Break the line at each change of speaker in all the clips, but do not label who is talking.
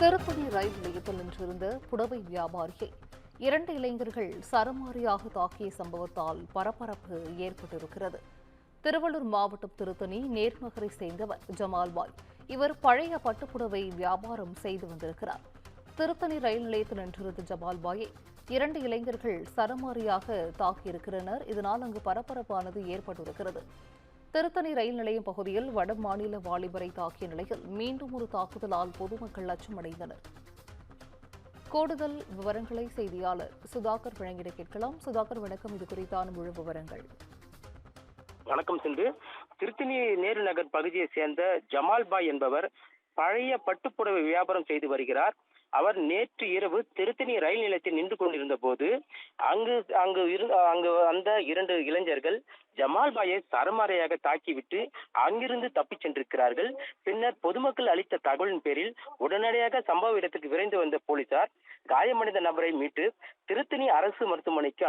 திருத்தணி ரயில் நிலையத்தில் நின்றிருந்த புடவை வியாபாரியை இரண்டு இளைஞர்கள் சரமாரியாக தாக்கிய சம்பவத்தால் பரபரப்பு ஏற்பட்டிருக்கிறது. திருவள்ளூர் மாவட்டம் திருத்தணி நேர்நகரை சேர்ந்தவர் ஜமால்பாய். இவர் பழைய பட்டுப்புடவை வியாபாரம் செய்து வந்திருக்கிறார். திருத்தணி ரயில் நிலையத்தில் நின்றிருந்த ஜமால்பாயை இரண்டு இளைஞர்கள் சரமாரியாக தாக்கியிருக்கிறனர். இதனால் அங்கு பரபரப்பானது ஏற்பட்டிருக்கிறது. திருத்தணி ரயில் நிலையம் பகுதியில் வட மாநில வாலிபரை தாக்கிய நிலையில் மீண்டும் ஒரு தாக்குதலால் பொதுமக்கள் அச்சமடைந்தனர். கூடுதல் விவரங்களை செய்தியாளர் சுதாகர் வழங்கிட கேட்கலாம். சுதாகர், வணக்கம். இது குறித்தான முழு விவரங்கள்.
வணக்கம் சிந்து. திருத்தணி நேரு நகர் பகுதியை சேர்ந்த ஜமால்பாய் என்பவர் பழைய பட்டுப்புடவை வியாபாரம் செய்து வருகிறார். அவர் நேற்று இரவு திருத்தணி ரயில் நிலையத்தில் நின்று கொண்டிருந்த போது அங்கு வந்த இரண்டு இளைஞர்கள் ஜமால்பாயை சரமாரியாக தாக்கிவிட்டு அங்கிருந்து தப்பிச் சென்றிருக்கிறார்கள். பின்னர் பொதுமக்கள் அளித்த தகவலின் பேரில் உடனடியாக சம்பவ இடத்துக்கு விரைந்து வந்த போலீசார் காயமடைந்த நபரை மீட்டு திருத்தணி அரசு மருத்துவமனைக்கு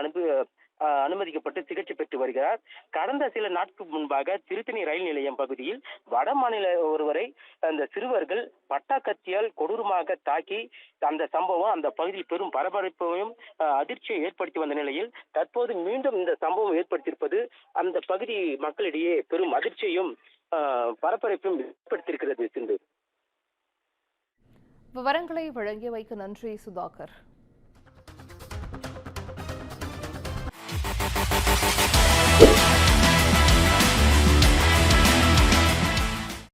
அனுமதிக்கப்பட்டு சிகிச்சை பெற்று வருகிறார். கடந்த சில நாட்களுக்கு முன்பாக திருத்தணி ரயில் நிலையம் பகுதியில் வட மாநில ஒருவரை அந்த சிறுவர்கள் பட்டாக்கத்தியால் கொடூரமாக தாக்கி அந்த சம்பவம் அந்த பகுதியில் பெரும் பரபரப்பையும் அதிர்ச்சியை ஏற்படுத்தி வந்த நிலையில் தற்போது மீண்டும் இந்த சம்பவம் ஏற்படுத்தியிருப்பது அந்த பகுதி மக்களிடையே பெரும் அதிர்ச்சியையும் பரபரப்பையும் ஏற்படுத்தியிருக்கிறது. சிந்து,
விவரங்களை வழங்கியமைக்கு நன்றி சுதாகர்.